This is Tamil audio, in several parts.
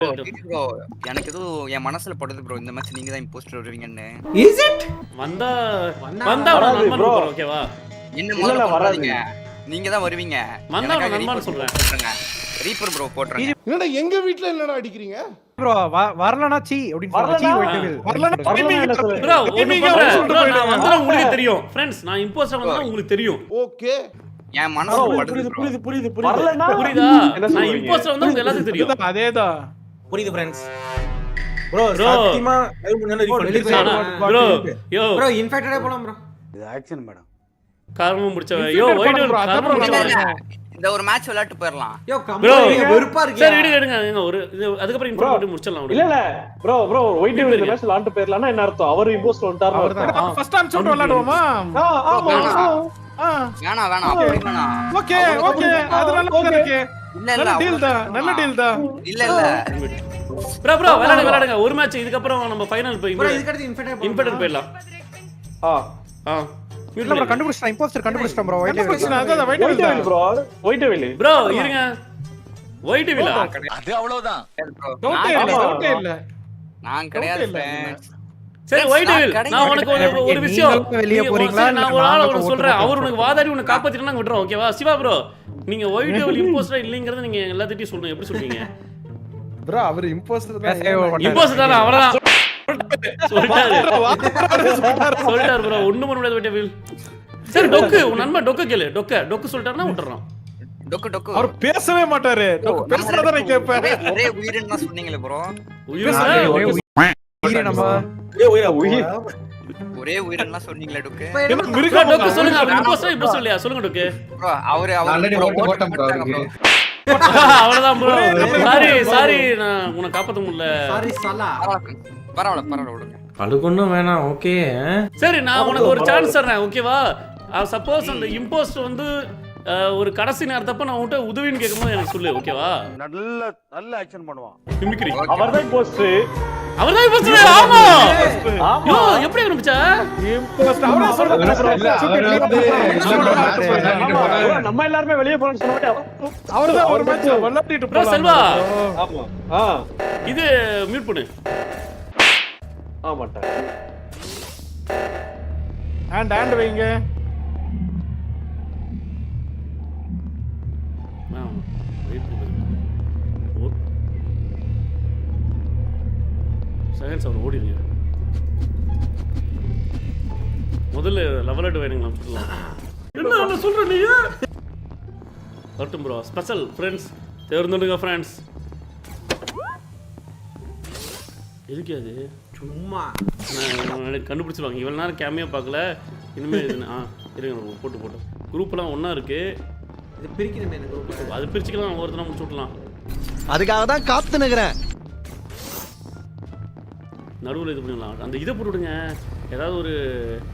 ப்ரோ எனக்கு ஏதோ என் மனசுல படுது ப்ரோ இந்த மேட்ச் நீங்க தான் இம்போஸ்டர் வருவீங்கன்னு. இஸ் இட் வந்தா நண்பன் ப்ரோ ஓகேவா? என்ன முதல்ல வராதீங்க. நீங்க தான் வருவீங்க. வந்தா நண்பன் சொல்றேன். ரீப்பர் ப்ரோ போட்றேன். என்னடா எங்க வீட்ல என்னடா அடிக்கிறீங்க ப்ரோ வரலனா சீ அப்படினு சொல்லுங்க. சீ வைட்டவில் வரலனா ப்ரோ ஒண்ணுங்க ப்ரோ நான் வந்தா உங்களுக்கு தெரியும். फ्रेंड्ஸ் நான் இம்போஸ்டர் வந்தா உங்களுக்கு தெரியும். ஓகே என் மனசுல படுது ப்ரோ. புரியுது வரலனா புரியுதா? நான் இம்போஸ்டர் வந்தா உங்களுக்கு எல்லாத்துக்கும் தெரியும். அதேதான் புரியுது फ्रेंड्स ப்ரோ சத்தியமா லைவ் முன்னால ரீஃபண்ட் ப்ரோ யோ ப்ரோ இன்ஃபெக்டடே போலாம் ப்ரோ. இது ஆக்சன் மேடம். காரணம் முடிச்சவ யோ வைட் காரணம் முடிச்சவ இந்த ஒரு மேட்ச் விளையாட்டு போயிரலாம். யோ கம்பெனி வெறுப்பா இருக்கு. சரி எடுங்க ஒரு அதுக்கு அப்புறம் இன்ஃபார்ம் பண்ணி முடிச்சலாம். இல்ல ப்ரோ ஒயிட் டேவில் இந்த மேட்ச் லாண்ட் போயிரலாம்னா என்ன அர்த்தம்? அவர் இம்போஸ்ட் வந்துட்டாரு. ஃபர்ஸ்ட் டைம் சொல்லிட்டு விளையாடுவோமா? ஆமா வேணாம் வேணாம். ஓகே அதனால இருக்கு. இல்ல நல்ல டீல் தான். இல்ல ப்ரோ விளையாடுங்க ஒரு மேட்ச் இதுக்கு அப்புறம் நம்ம ஃபைனல் போய் ப்ரோ இதுக்கு அடுத்து இன்ஃபெக்டட் போயிடலாம். இல்ல ப்ரோ கண்டுபிடிச்சேன் இம்போஸ்டர் கண்டுபிடிச்சேன் ப்ரோ ஒயிட் டேவில் ஒயிட் டேவில் ப்ரோ இருங்க ஒயிட் டேவிலா அது அவ்வளவுதான். டவுட்டே இல்ல நான் கிடையாது ஃப்ரெண்ட்ஸ். சரி ஒயிட் டேவில் நான் உனக்கு ஒரு விஷயம் வெளிய போறீங்களா? நான் ஒரு ஆளை உனக்கு சொல்றேன். அவர் உனக்கு வாதாடி உன்னை காப்பாத்திட்டா விட்டுறோம் ஓகேவா? சிவா ப்ரோ நீங்க ஒயிட் டேவில் இம்போஸ்டர் இல்லங்கறத நீங்க எல்லாத்திட்டயும் சொல்லுங்க. எப்படி சொல்றீங்க ப்ரோ அவர் இம்போஸ்டர் தான் அவரதான் சொல்லிட்டாரு ப்ரோ. ஒண்ணும் பண்ண முடியாது ஒயிட் டேவில். சரி டொக்கு உன் நண்பன் டொக்கு கேளு. டொக்கு சொல்லிட்டாருன்னா விட்டுறோம். டொக்கு அவர் பேசவே மாட்டாரு. டொக்கு பேசுறத நான் கேட்பேன். ஒரே உயிர்னா சொன்னீங்களே ப்ரோ. உயிர் நம்ம ஒரே உயிர்னா சொன்னீங்களே டொக்கு. டொக்கு சொல்லுங்க. அவர் இம்போஸ்டர் இப்போ சொல்லியா சொல்லுங்க டொக்கு. ப்ரோ அவர் ஆல்ரெடி போட்டோம் ப்ரோ. அவ்வளவுதான் ப்ரோ. சாரி நான் உன்னை காப்பாத்த முடியல. சாரி சலா. பரவாயில்ல விடுங்க. அழுகணும் வேணாம் ஓகே. சரி நான் உனக்கு ஒரு சான்ஸ் தரேன் ஓகேவா? சப்போஸ் அந்த இம்போஸ்டர் வந்து ஒரு கடைசி நேரத்தப்ப நான் உன்கிட்ட உதவின்னு கேட்கும்போது எனக்கு சொல்லு ஓகேவா? நல்ல ஆக்சன் பண்ணுவான். மிமிக்ரி அவர்தான் இம்போஸ்டர். அவர்தான் இம்போஸ்டர். ஆமா யோ எப்படி ஆரம்பிச்சா? இம்போஸ்டர் அவரே சொல்றாரு. நம்ம எல்லாரும் வெளிய போறோம்னு சொன்னாங்க. அவர்தான் ஒரு மேட்ச் விளையாடிட்டு ப்ரோ செல்வா ஆமா இது மியூட் பண்ணு. ஆமாட்டா ஹேண்ட் வைங்க. செகண்ட்ஸ் அவர் ஓடிடுங்க. முதல்ல லெவல் அட் வேணுங்களா சொல்லலாம். என்ன சொல்ற நீ? வரட்டும் ப்ரோ. ஸ்பெஷல் ஃப்ரெண்ட்ஸ் தேர்ந்தெடுங்க ஃப்ரெண்ட்ஸ். எதுக்கு அது சும்மா நான் கண்டுபிடிச்சிருவாங்க. இவ்வளோ நேரம் கேமியா பார்க்கல. இனிமேல் இருங்க போட்டு குரூப்லாம் ஒன்றா இருக்குது. இது பிரிக்கணுமே இந்த குரூப். அது பிரிச்சுக்கலாம் ஒருத்தனா முடிச்சு விட்லாம். அதுக்காக தான் காத்து நிக்கிறேன். நடுவில் இது பண்ணிடலாம். அந்த இதை போட்டுவிடுங்க. ஏதாவது ஒரு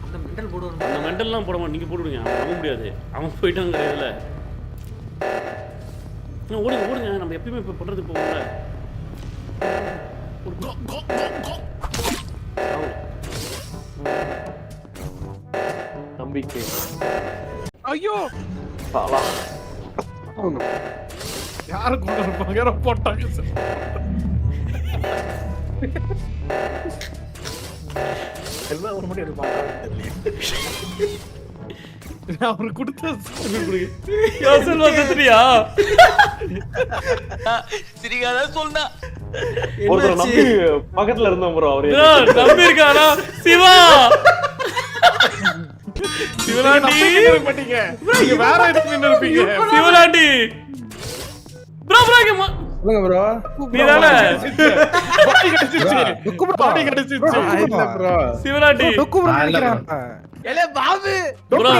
அந்த மெண்டல் போடுவாங்க. அந்த மெண்டல்லாம் போட மாட்டேன். நீங்கள் போட்டுவிடுங்க. அவன் நம்ப முடியாது. அவன் போயிட்டாங்க இதில். ஓடுங்க நம்ம எப்பயுமே இப்போ பண்ணுறது போகல. நம்பிக்கை. ஐயோ சாலா யாரு கொண்டு போட்டாங்க சார். எல்லாம் ஒரு மணி எடுப்பாங்க. அவரு கொடுத்த செல்வா செத்துறியா? சிரிக்காத சொன்னா ஒருத்தர் நம்பி பக்கத்துல இருந்தோம் ப்ரோ. அவரு நம்பி இருக்காரா? சிவலாண்டி மாட்டீங்க. நீங்க வேற எதுக்கு நின்னு இருப்பீங்க? சிவலாண்டி ப்ரோ சொல்லுங்க ப்ரோ. நீதானே பாடி கடிச்சிச்சு. இல்ல ப்ரோ சிவலாண்டி டுக்கு ப்ரோ நினைக்கிறேன். ஏலே பாபு ப்ரோ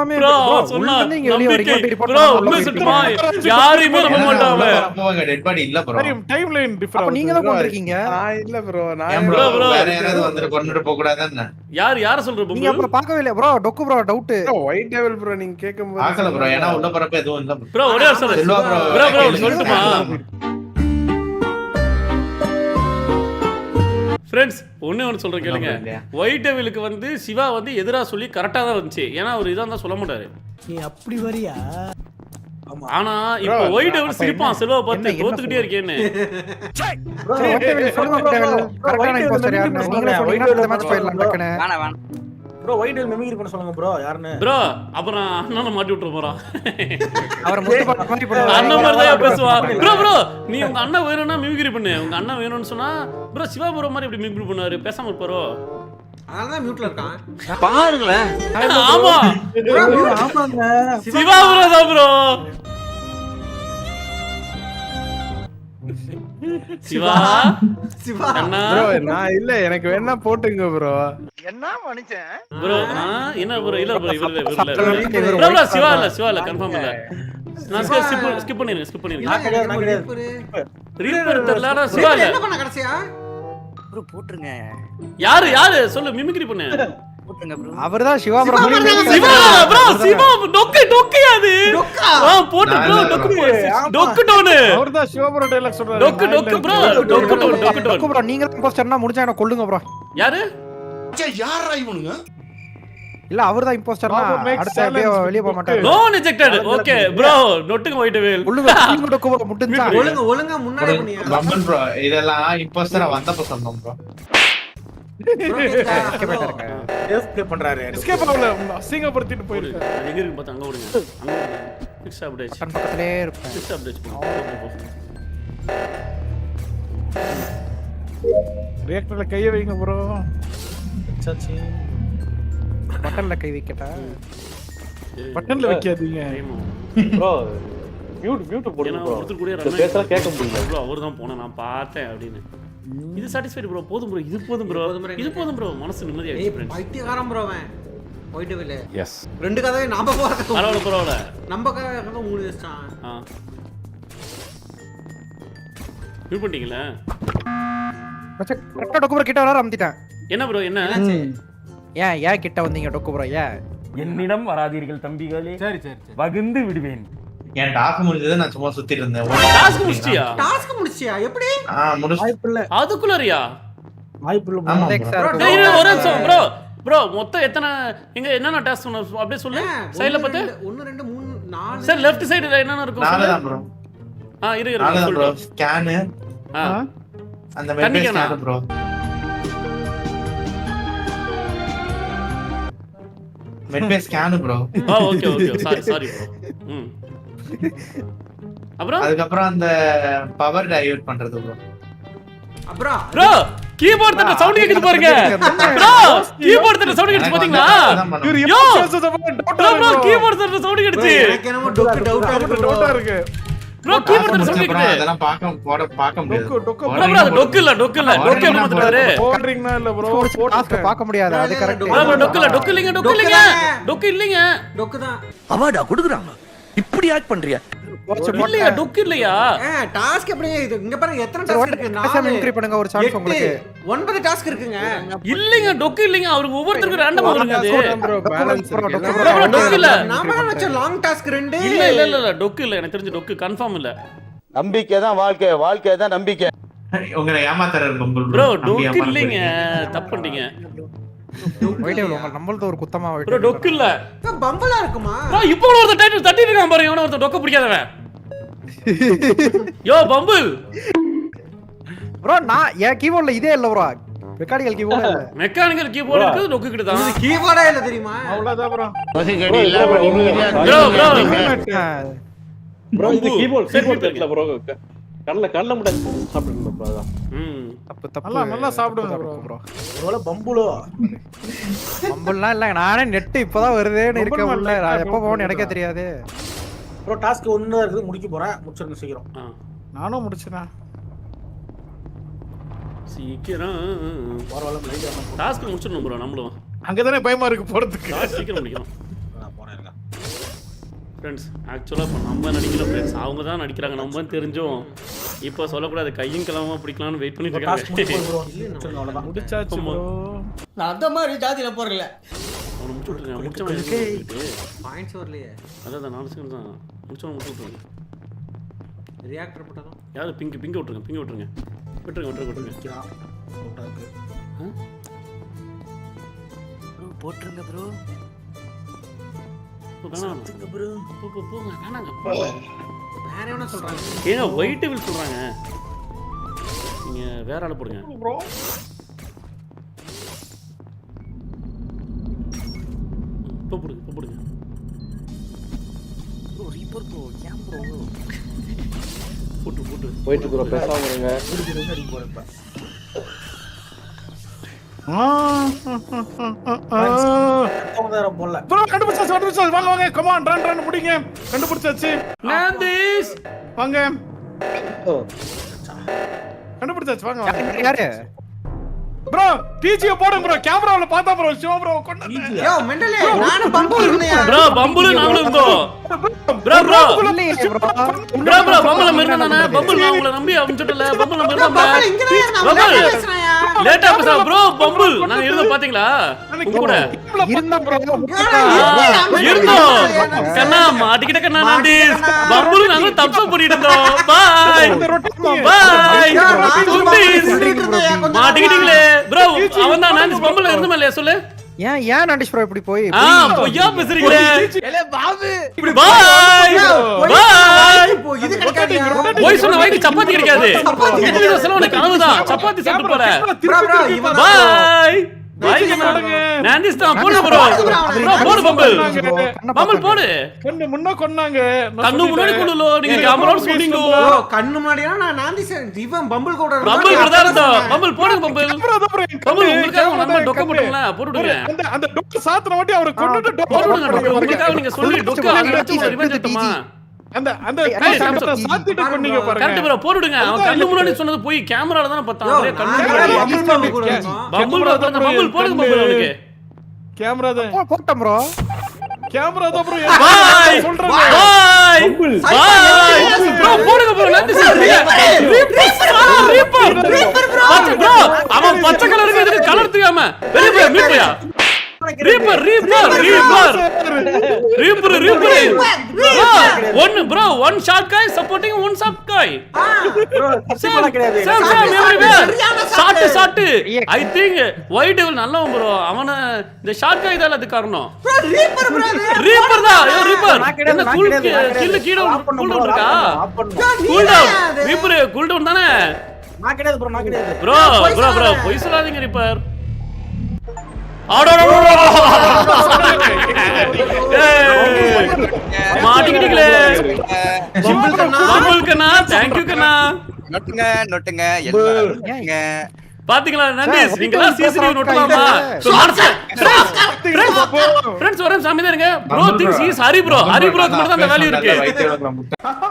ப்ரோ சொன்னா நீங்க வெளிய வரீங்க ரிப்போர்ட் ப்ரோ உண்மை சொல்லுமா? யாரையுமே நம்ப மாட்டாங்க. போங்க டெட் பாடி இல்ல ப்ரோ. Time line difference. அப்ப நீங்க தான் கொண்டிருக்கீங்க. இல்ல ப்ரோ நான் ப்ரோ வேற யாராவது வந்து கொன்னுட்டு போக கூடாதுன்னு. யார சொல்ற ப்ரோ? நீங்க அப்புறம் பார்க்கவே இல்ல ப்ரோ. டொக்கு bro doubt. White table bro நீங்க கேக்கும்போது பார்க்கல ப்ரோ. ஏனா உள்ள பரப்ப எதுவும் இல்ல ப்ரோ. ஒரே ஒரு சொல்லுங்க ப்ரோ சொல்லுமா ஃப்ரெண்ட்ஸ்? ஒன்று சொல்கிறேன் கேளுங்க. ஒயிட் டேவிலுக்கு வந்து சிவா வந்து எதிராக சொல்லி கரெக்டாக தான் வந்துச்சு. ஏன்னா அவர் இதாக தான் சொல்ல மாட்டாரு. நீ அப்படி வரியா? ஆனா இப்போ ஒயிட் டெவில் சிரிப்பான் செல்வா பார்த்து தோத்துக்கிட்டே இருக்கேன்னு. ஒயிட் டெவில் சொல்லுங்க டெவில் கரெக்டான இம்போஸ்டர் யாருன்னு நீங்களே சொல்லுங்க இந்த மேட்ச் போயிடலாம் டக்குனு வேணாம் ப்ரோ ஒயிட் டெவில் மிமிக்ரி பண்ண சொல்லுங்க ப்ரோ யாருன்னு. ப்ரோ அப்புறம் அண்ணனை மாட்டி விட்டுற போறான். அவரை முட்டு பாட்டு மாதிரி போடுவாங்க. அண்ணன் மாதிரி தான் பேசுவான். ப்ரோ நீ உங்க அண்ணன் வேணும்னா மிமிக்ரி பண்ணு. உங்க அண்ணன் வேணும்னு சொன்னா ப்ரோ சிவா ப்ரோ மாதிரி இப்படி மிமிக்ரி பண்ணுவாரு, பேசாம இருப்பாரோ. அதனால தான் மியூட்ல இருக்கான். பாருங்களேன். ஆமா ஆமாங்க சிவா ப்ரோ தான் ப்ரோ. சிவா சிவா அண்ணா ப்ரோ நான் இல்ல எனக்கு வேணா போட்டுங்க ப்ரோ. ப்ரோ என்ன ப்ரோ இல்ல ப்ரோ இவர்ல ப்ரோ சிவா இல்ல கன்ஃபார்ம் இல்ல. நான் ஸ்கிப் பண்ணிருங்க. நான் கிடையாது. ரீப்பர் தெரியலடா சிவா இல்ல. என்ன பண்ண கடைசியா? ப்ரோ போட்டுருங்க. யாரு சொல்லு மிமிக்ரி பண்ணு. போட்டுருங்க ப்ரோ. அவர்தான் சிவா ப்ரோ. சிவா ப்ரோ சிவா டொக்கு அது. போட்டு ப்ரோ டொக்கு டோன். அவர்தான் சிவபுர டைலாக் சொல்றாரு. டொக்கு ப்ரோ டொக்கு ப்ரோ நீங்க இம்போஸ்டர்னா முடிஞ்சா என்ன கொல்லுங்க ப்ரோ. யாரு? யாரா இவனுங்க? இல்ல அவர்தான் இம்போஸ்டர்னா அடுத்து அப்படியே வெளிய போக மாட்டாரு. No rejected. ஓகே ப்ரோ நொட்டுங்க ஒயிட் வேல். கொல்லுங்க டொக்கு ப்ரோ முட்டுச்சா. ஒழுங்கா முன்னாடி பண்ணியா? பம்பன் ப்ரோ இதெல்லாம் இம்போஸ்டரா வந்தப்ப சொன்னோம் ப்ரோ. எஸ்கேப் பண்றாரு. எஸ்கேப் ஆகல அசிங்கப்படுத்திட்டு போயிருக்கு. எங்க இருக்கு பாத்து அங்க ஓடுங்க. Fix update. கண் பக்கத்திலே இருப்பேன். Fix update. ரியாக்டர்ல கைய வைங்க ப்ரோ. சச்சி பட்டன்ல கை வைக்கட்டா? பட்டன்ல வைக்காதீங்க. ப்ரோ மியூட் போடுங்க ப்ரோ. ஒருத்தர் கூட பேசல கேட்க முடியல ப்ரோ. அவர்தான் போனா நான் பார்த்தேன் அப்படின்னு. இது சாட்டிஸ்ஃபைட் ப்ரோ. போதும் ப்ரோ. இது போதும் ப்ரோ. மனசு நிம்மதியாயிடுச்சு ஏய் ஃப்ரெண்ட்ஸ். பைத்தியக்காரன் ப்ரோ அவன். White devil. எஸ். ரெண்டு கதவே நாம போறோம். பரவாயில்ல. நம்ம கதை மூணு வச்சான். மியூட் பண்ணிட்டீங்களா? மச்ச கரெக்ட்டா டொக்கு ப்ரோ கிட்ட வர அம்திட்டேன். என்ன ப்ரோ என்ன? ஏன் கிட்ட வந்தீங்க டொக்கு ப்ரோ? என்னிடம் வராதீர்கள் தம்பிகளே. சரி வகுந்து விடுவேன். என் டாஸ்க் முடிஞ்சது நான் சும்மா சுத்திட்டு இருந்தேன். டாஸ்க் முடிச்சியா? எப்படி? முடிச்சு வாய்ப்பில்ல. அதுக்குள்ளறியா? வாய்ப்பில்ல. ஒரு நிமிஷம் ப்ரோ மொத்தம் எத்தனை என்னென்ன டாஸ்க் சொன்ன அப்படியே சொல்லு. சைடுல பார்த்து 1 2 3 4 சார் லெஃப்ட் சைடுல என்னென்ன இருக்கும்? 4 தான் ப்ரோ. இருக்கு ப்ரோ. ஸ்கேன் அந்த medbay scan bro. Medbay scan bro. Okay sorry bro. அதுக்கப்புறம் அந்த பவர் டைவர்ட் பண்றது ப்ரோ. அப்புறம் ப்ரோ கீபோர்ட் தட்ட சவுண்ட் கேக்குது பாருங்க. ப்ரோ கீபோர்ட் தட்ட சவுண்ட் கேக்குது பாத்தீங்களா? ப்ரோ கீபோர்ட் தட்ட சவுண்ட் கேக்குது. எனக்கு என்னமோ டவுட்டா இருக்கு. ப்ரோ கீபோர்ட் தட்ட சவுண்ட் கேக்குது. அதெல்லாம் பார்க்க முடியாது. ப்ரோ டொக்கு இல்ல டொக்கு எப்படி மாத்துறாரு? போடுறீங்களா இல்ல ப்ரோ? டாஸ்க் பார்க்க முடியாது. அது கரெக்ட். ப்ரோ டொக்கு இல்லைங்க. டொக்கு தான். அவாடா குடுக்குறாங்க. இப்படி ஆக்ட் பண்றியா? இல்லையா டொக்கு இல்லையா? டாஸ்க் எப்படி இது இங்க பாருங்க எத்தனை டாஸ்க் இருக்கு? 4 என்ட்ரி பண்ணுங்க ஒரு சான்ஸ் உங்களுக்கு. 9 டாஸ்க் இருக்குங்க. இல்லைங்க டொக்கு இல்லைங்க. அவருக்கு ஒவ்வொருத்தருக்கு ரேண்டமா வருங்க அது. ப்ரோ பேலன்ஸ் ப்ரோ டொக்கு இல்ல. நாம தான் வச்ச லாங் டாஸ்க் 2. இல்ல டொக்கு இல்ல. எனக்கு தெரிஞ்சு டொக்கு கன்ஃபார்ம் இல்ல. நம்பிக்கை தான் வாழ்க்கை தான் நம்பிக்கை. உங்களை ஏமாத்துற பம்பல் ப்ரோ டொக்கு இல்லைங்க. தப்பு பண்ணீங்க. ஒயிட் டெவில் உங்க நம்மளது ஒரு குத்தமா ஒயிட் ப்ரோ டொக்கு இல்ல. பம்பலா இருக்குமா? ப்ரோ இப்போ ஒருத்தர் டைட்டில் தட்டி இருக்கான் பாருங்க. எவனோ ஒருத்தர் டொக்க பிடிக்காதவன். யோ பம்பிள் ப்ரோ நான் என் கீபோர்ட்ல இதே இல்ல ப்ரோ. மெக்கானிக்கல் கீபோர்ட் இல்ல. மெக்கானிக்கல் கீபோர்ட் இருக்கு டொக்கு கிட்ட தான். இது கீபோர்டே இல்ல தெரியுமா? அவ்வளவுதான் ப்ரோ. ப்ரோ இது கீபோர்ட் இல்ல ப்ரோ. கல்ல முட்டாய் சாப்பிடுங்க ப்ரோ. அதான் தப்பு நல்லா சாப்பிடுங்க ப்ரோ. ஒருவேளை பம்புலோ. பம்புல்லாம் இல்ல. நானே நெட் இப்பதான் வருதேன்னு இருக்க உள்ள. எப்ப போவோன்னு எனக்கே தெரியாது. ப்ரோ டாஸ்க் 1 தான் இருக்குது முடிக்க போறேன். முடிச்சிருங்க சீக்கிரம். நானும் முடிச்சேனா? சீக்கிரம் பரவாயில்ல லைட்டா டாஸ்க் முடிச்சிடணும் ப்ரோ. நம்மளும் அங்க தானே பயமா இருக்கு போறதுக்கு. சீக்கிரம் முடிக்கணும். நான் போறேன். ஃப்ரெண்ட்ஸ் ஆக்சுவலாக இப்போ நம்ம நடிக்கல ஃப்ரெண்ட்ஸ். அவங்க தான் நடிக்கிறாங்க. நம்ம தெரிஞ்சோம். இப்போ சொல்லக்கூடாது. கையும் கிளம்ப பிடிக்கலாம்னு வெயிட் பண்ணிட்டு இருக்காங்க. முடிச்சாச்சு ப்ரோ. நான் அந்த மாதிரி ஜாதியில போறல. அவனை முடிச்சு விட்டுருங்க. பாயிண்ட்ஸ் வரலையே. அதான் 4 செகண்ட் தான் முடிச்சு விட்டுருங்க. ரியாக்டர் போட்டதும் யாரு பிங்க் விட்டுருங்க. விட்டுருங்க. போட்டுருங்க ப்ரோ. போங்க வேணாங்க. வேற என்ன சொல்றாங்க? ஏங்க ஒயிட் டேபிள் சொல்றாங்க. நீங்க வேற ஆள போடுங்க. ப்ரோ இப்போ போடுங்க. ப்ரோ ரீப்பர் ப்ரோ ஏன் ப்ரோ போட்டு போயிட்டு ப்ரோ பேசாம இருங்க. போடல ப்ரோ கண்டுபிடிச்சாச்சு வாங்க கம் ஆன் ரன் முடிங்க கண்டுபிடிச்சாச்சு நாந்திஸ் வாங்க கண்டுபிடிச்சாச்சு வாங்க யாரு ப்ரோ டிஜியை போடுங்க ப்ரோ கேமராவுல பார்த்தா ப்ரோ ஷோ ப்ரோ கொண்டு யோ மெண்டலே நானும் பம்புல இருந்தேன். ப்ரோ பம்புல நாங்களும் இருந்தோம். ப்ரோ பம்புல மிருந்தா நானே பம்புல நான் உங்களை நம்பி அனுப்பிட்டல பம்புல மிருந்தா பம்புல இங்க தான் நான் பேசுறேன்யா. லேட்டா பேச ப்ரோ பம்புல் நான் இருந்த பாத்தீங்களா உங்க கூட இருந்த ப்ரோ இருந்தோம் கண்ணா மாட்டிக்கிட்ட கண்ணா நாண்டி பம்புல் நாங்க தப்பு பண்ணிட்டு இருந்தோம் பாய் மாட்டிக்கிட்டீங்களே ப்ரோ அவன் தான் நாண்டி பம்புல இருந்தமா இல்லையா சொல்லு ஏன் நாண்டிஷ் ப்ரோ இப்படி போய் பொய்யா பேசுறீங்களே பாபு பாய் பாய் இது கிடைக்காது. போய் சொன்ன வாய்க்கு சப்பாத்தி கிடைக்காது இது சொல்ல கனவுதான் சப்பாத்தி சாப்பிட்டு போற ப்ரோ இவன் பாய் பாய் நாண்டிஸ் தான் போடு ப்ரோ போடு பம்புல் போடு கண்ணு முன்ன கொன்னாங்க கண்ணு முன்னாடி கொள்ளுலோ நீங்க கேமரால சொன்னீங்க ப்ரோ கண்ணு முன்னாடியா நான் இவன் பம்பிள் கூட பம்புல் கூட இருந்தோம் பம்புல் போடுங்க பம்புல் உங்களுக்காக உங்க நண்பன் டொக்க போடுங்களா போடுங்க அந்த அந்த டொக்க சாத்துன வாட்டி அவரை கொன்னுட்டு போடுங்க டொக்க உங்களுக்காக நீங்க சொல்லி டொக்க அங்க ரிவெஞ்ச் எடுத்தோமா அந்த அந்த சாத்திட்டு கொன்னீங்க பாருங்க கரெக்ட் ப்ரோ போடுங்க அவன் கண்ணு முன்னாடி சொன்னது போய் கேமரால தான பார்த்தான் அப்படியே கண்ணு முன்னாடி கூட இருந்தோம். பம்புல் போடுங்க பம்புல் அவனுக்கு கேமரா தான் போட்டோம் ப்ரோ கேமரா தான் ப்ரோ பாய் சொல்றேன் பாய் பாய் ப்ரோ போடுங்க bro Nandi sir reaper bro அவன் பச்சை கலருக்கு எதுக்கு கலர் தெரியாம வெளிய போய் மீட் போயா reaper one bro one short காய் சப்போர்ட்டிங் ஒன் சாஃப்ட் காய் short I think white table நல்லவன் ப்ரோ அவன இந்த ஷார்ட் காய் தான் அது காரணம் ரீப்பர் தான் ரீப்பர் என்ன கூல் கீழ கூல் டவுன் இருக்கா cool down reaper cool down தானே நான் கிடையாது ப்ரோ நான் கிடையாது ப்ரோ போய் சொல்லாதீங்க ரீப்பர் மாட்டிக்கிட்டீங்களே பம்புல் கண்ணா தேங்க்யூ கண்ணா நொட்டுங்க எல்லாம் பாத்தீங்களா நண்டீஸ் நீங்களா சிசிடிவி நோட்டலாமா ஃப்ரெண்ட்ஸ் வரேன் சாமி தான் இருங்க ப்ரோ திங்ஸ் இஸ் ஹரி ப்ரோக்கு மட்டும் தான் அந்த வேல்யூ இருக்கு